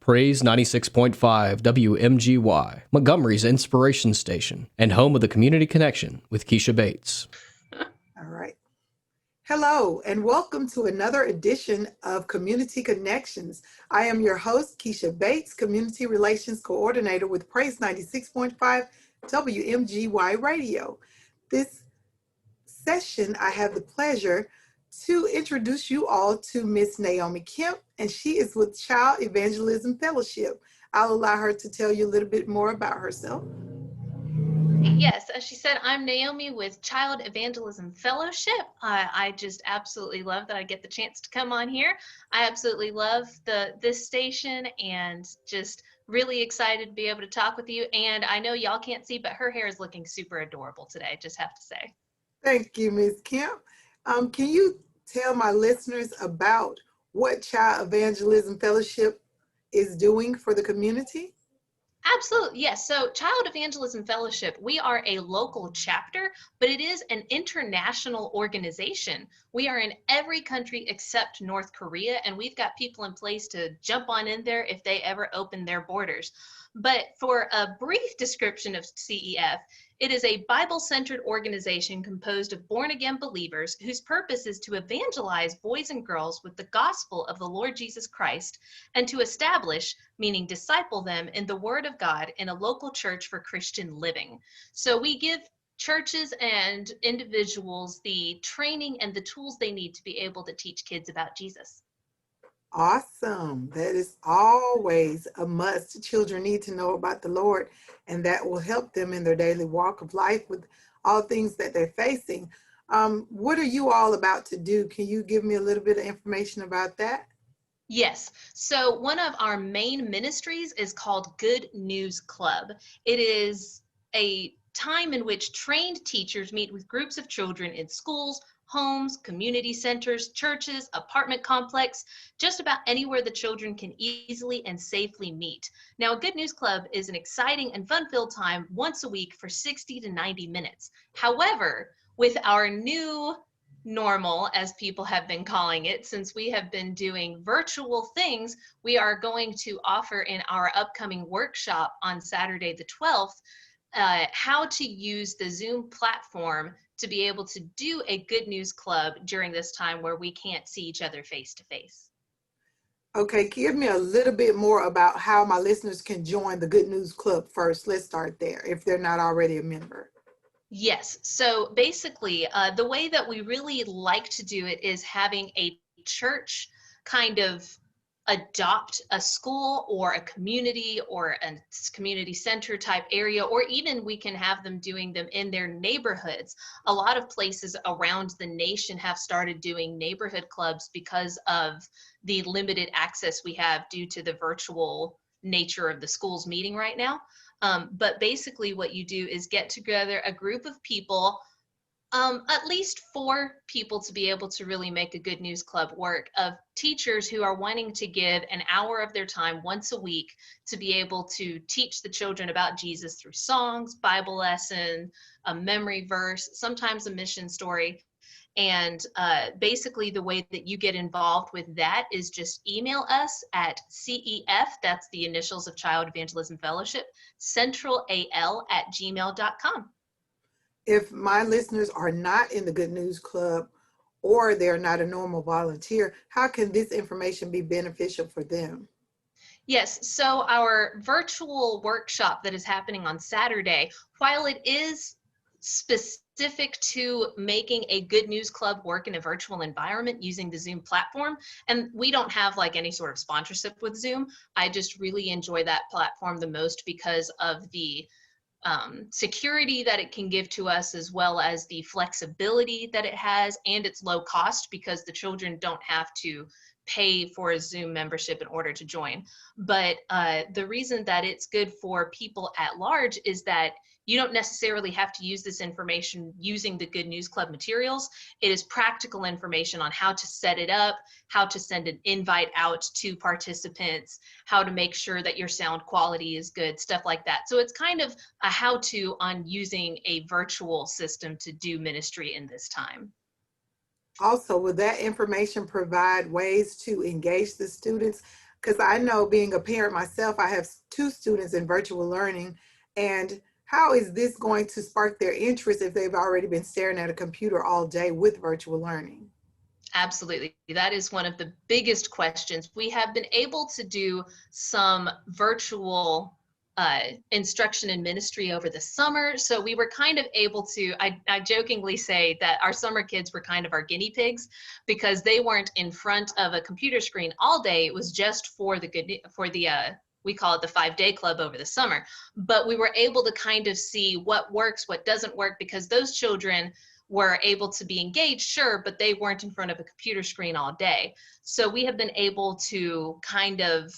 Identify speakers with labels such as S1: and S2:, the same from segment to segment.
S1: Praise 96.5 WMGY, Montgomery's inspiration station, and home of the Community Connection with Keshia Bates.
S2: All right. Hello, and welcome to another edition of Community Connections. I am your host, Keshia Bates, Community Relations Coordinator with Praise 96.5 WMGY Radio. This session, I have the pleasure to introduce you all to Miss Naomi Kemp, and she is with Child Evangelism Fellowship. I'll allow her to tell you a little bit more about herself.
S3: Yes, as she said, I'm Naomi with Child Evangelism Fellowship. I just absolutely love that I get the chance to come on here. I absolutely love this station and just really excited to be able to talk with you. And I know y'all can't see, but her hair is looking super adorable today, just have to say.
S2: Thank you, Ms. Kemp. Can you tell my listeners about what Child Evangelism Fellowship is doing for the community?
S3: Absolutely, yes. So Child Evangelism Fellowship, we are a local chapter, but it is an international organization. We are in every country except North Korea, and we've got people in place to jump on in there if they ever open their borders. But for a brief description of CEF, it is a Bible-centered organization composed of born-again believers whose purpose is to evangelize boys and girls with the gospel of the Lord Jesus Christ and to establish, meaning disciple them in the Word of God in a local church for Christian living. So we give churches and individuals the training and the tools they need to be able to teach kids about Jesus.
S2: Awesome. That is always a must. Children need to know about the Lord, and that will help them in their daily walk of life with all things that they're facing. What are you all about to do? Can you give me a little bit of information about that?
S3: Yes. So one of our main ministries is called Good News Club. It is a time in which trained teachers meet with groups of children in schools, homes, community centers, churches, apartment complex, just about anywhere the children can easily and safely meet. Now, a Good News Club is an exciting and fun-filled time once a week for 60 to 90 minutes. However, with our new normal, as people have been calling it, since we have been doing virtual things, we are going to offer in our upcoming workshop on Saturday the 12th, how to use the Zoom platform to be able to do a Good News Club during this time where we can't see each other face to face.
S2: Okay, give me a little bit more about how my listeners can join the Good News Club first. Let's start there if they're not already a member.
S3: Yes, so basically the way that we really like to do it is having a church kind of adopt a school or a community or a community center type area, or even we can have them doing them in their neighborhoods. A lot of places around the nation have started doing neighborhood clubs because of the limited access we have due to the virtual nature of the schools meeting right now. But basically what you do is get together a group of people, at least 4 people to be able to really make a Good News Club work, of teachers who are wanting to give an hour of their time once a week to be able to teach the children about Jesus through songs, Bible lesson, a memory verse, sometimes a mission story. And basically the way that you get involved with that is just email us at CEF, that's the initials of Child Evangelism Fellowship, centraal@gmail.com.
S2: If my listeners are not in the Good News Club or they're not a normal volunteer, how can this information be beneficial for them?
S3: Yes, so our virtual workshop that is happening on Saturday, while it is specific to making a Good News Club work in a virtual environment using the Zoom platform, and we don't have like any sort of sponsorship with Zoom, I just really enjoy that platform the most because of the security that it can give to us, as well as the flexibility that it has, and its low cost because the children don't have to pay for a Zoom membership in order to join. But the reason that it's good for people at large is that you don't necessarily have to use this information using the Good News Club materials. It is practical information on how to set it up, how to send an invite out to participants, how to make sure that your sound quality is good, stuff like that. So it's kind of a how-to on using a virtual system to do ministry in this time.
S2: Also, will that information provide ways to engage the students? Because I know, being a parent myself, I have two students in virtual learning. And how is this going to spark their interest if they've already been staring at a computer all day with virtual learning?
S3: Absolutely. That is one of the biggest questions. We have been able to do some virtual instruction and ministry over the summer. So we were kind of able to, I jokingly say that our summer kids were kind of our guinea pigs because they weren't in front of a computer screen all day. It was just for we call it the 5-day club over the summer. But we were able to kind of see what works, what doesn't work, because those children were able to be engaged, sure, but they weren't in front of a computer screen all day. So we have been able to kind of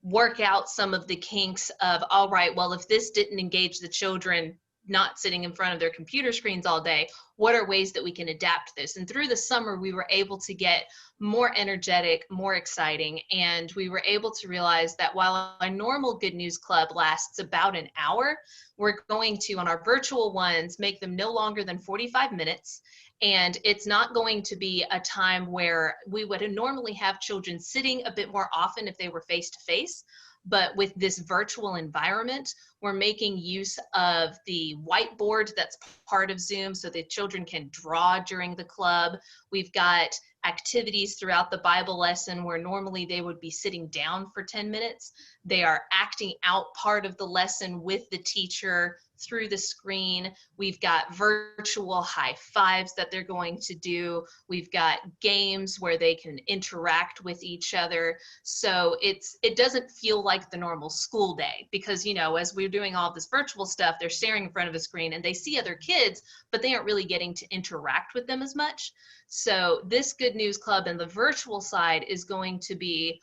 S3: work out some of the kinks of, all right, well, if this didn't engage the children not sitting in front of their computer screens all day, what are ways that we can adapt this? And through the summer, we were able to get more energetic, more exciting, and we were able to realize that while a normal Good News Club lasts about an hour, we're going to, on our virtual ones, make them no longer than 45 minutes. And it's not going to be a time where we would normally have children sitting a bit more often if they were face to face. But with this virtual environment, we're making use of the whiteboard that's part of Zoom so the children can draw during the club. We've got activities throughout the Bible lesson where normally they would be sitting down for 10 minutes. They are acting out part of the lesson with the teacher through the screen. We've got virtual high fives that they're going to do. We've got games where they can interact with each other. So it doesn't feel like the normal school day because, you know, as we're doing all this virtual stuff, they're staring in front of a screen and they see other kids, but they aren't really getting to interact with them as much. So this Good News Club and the virtual side is going to be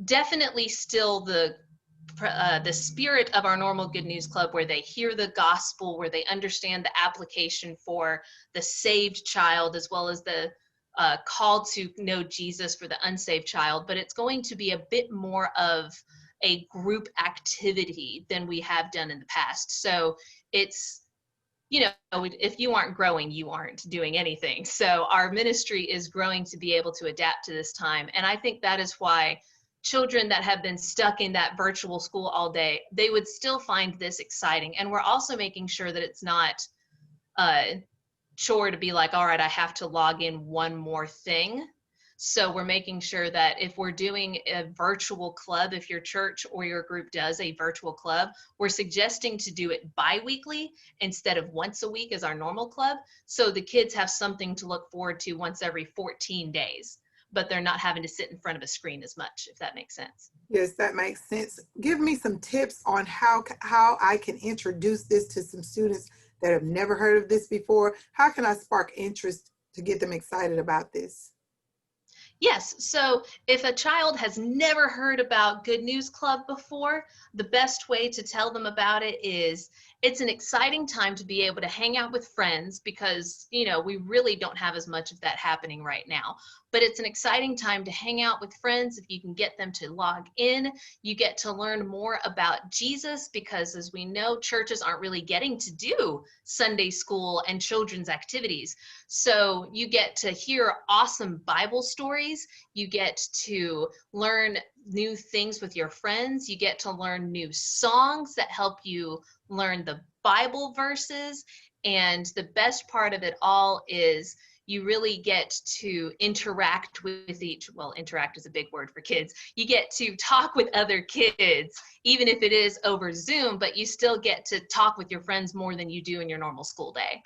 S3: definitely still the spirit of our normal Good News Club, where they hear the gospel, where they understand the application for the saved child, as well as the call to know Jesus for the unsaved child. But it's going to be a bit more of a group activity than we have done in the past. So it's, you know, if you aren't growing, you aren't doing anything. So our ministry is growing to be able to adapt to this time. And I think that is why children that have been stuck in that virtual school all day, they would still find this exciting. And we're also making sure that it's not a chore to be like, all right, I have to log in one more thing. So we're making sure that if we're doing a virtual club, if your church or your group does a virtual club, we're suggesting to do it bi-weekly instead of once a week as our normal club. So the kids have something to look forward to once every 14 days, but they're not having to sit in front of a screen as much, if that makes sense.
S2: Yes, that makes sense. Give me some tips on how I can introduce this to some students that have never heard of this before. How can I spark interest to get them excited about this?
S3: Yes, so if a child has never heard about Good News Club before, the best way to tell them about it is it's an exciting time to be able to hang out with friends because, you know, we really don't have as much of that happening right now. But it's an exciting time to hang out with friends if you can get them to log in. You get to learn more about Jesus because, as we know, churches aren't really getting to do Sunday school and children's activities. So you get to hear awesome Bible stories. You get to learn new things with your friends. You get to learn new songs that help you learn the Bible verses. And the best part of it all is you really get to interact with interact is a big word for kids. You get to talk with other kids, even if it is over Zoom, but you still get to talk with your friends more than you do in your normal school day.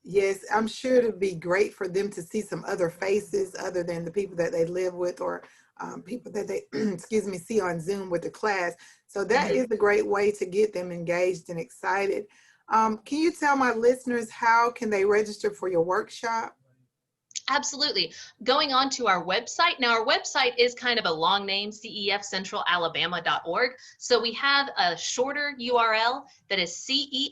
S2: Yes, I'm sure it'd be great for them to see some other faces other than the people that they live with or people that they, see on Zoom with the class. So that is a great way to get them engaged and excited. Can you tell my listeners how can they register for your workshop?
S3: Absolutely. Going on to our website. Now, our website is kind of a long name, cefcentralalabama.org. So we have a shorter URL that is cefcal.org.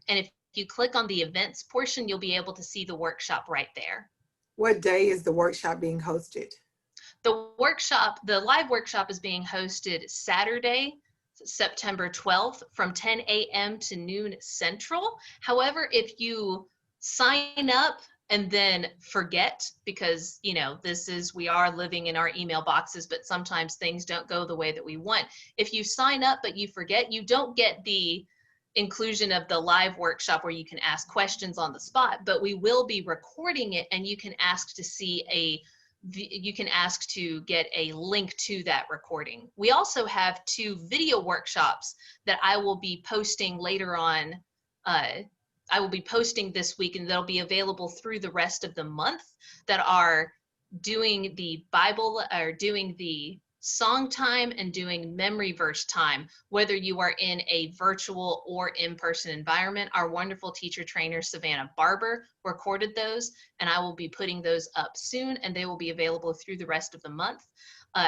S3: And if you click on the events portion, you'll be able to see the workshop right there.
S2: What day is the workshop being hosted?
S3: The live workshop is being hosted Saturday, September 12th from 10 a.m. to noon Central. However, if you sign up and then forget, because we are living in our email boxes, but sometimes things don't go the way that we want. If you sign up but you forget, you don't get the inclusion of the live workshop where you can ask questions on the spot, but we will be recording it, and you can ask to get a link to that recording. We also have 2 video workshops that I will be posting later on. I will be posting this week, and they'll be available through the rest of the month, that are doing the Bible, or doing the song time, and doing memory verse time, whether you are in a virtual or in-person environment. Our wonderful teacher trainer, Savannah Barber, recorded those, and I will be putting those up soon, and they will be available through the rest of the month.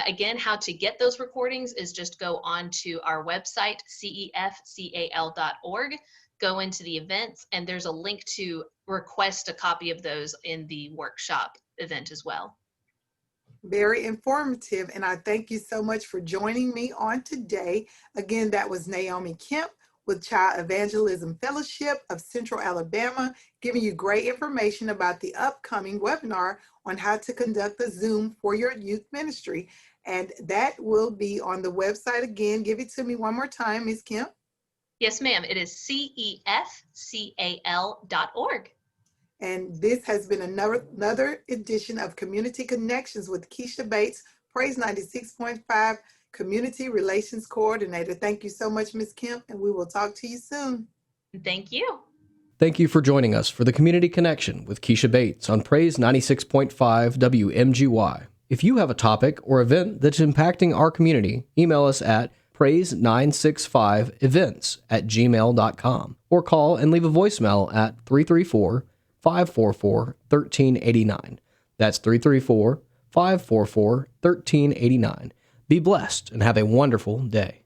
S3: Again, how to get those recordings is just go on to our website, cefcal.org, go into the events, and there's a link to request a copy of those in the workshop event as well.
S2: Very informative, and I thank you so much for joining me on today. Again, that was Naomi Kemp with Child Evangelism Fellowship of Central Alabama, giving you great information about the upcoming webinar on how to conduct a Zoom for your youth ministry. And that will be on the website. Again, give it to me one more time, Ms. Kemp.
S3: Yes, ma'am. It is CEFCAL.org.
S2: And this has been another edition of Community Connections with Keshia Bates, Praise 96.5 Community Relations Coordinator. Thank you so much, Ms. Kemp, and we will talk to you soon.
S3: Thank you.
S1: Thank you for joining us for the Community Connection with Keshia Bates on Praise 96.5 WMGY. If you have a topic or event that's impacting our community, email us at praise965events@gmail.com or call and leave a voicemail at 334-544-1389. That's 334-544-1389. Be blessed and have a wonderful day.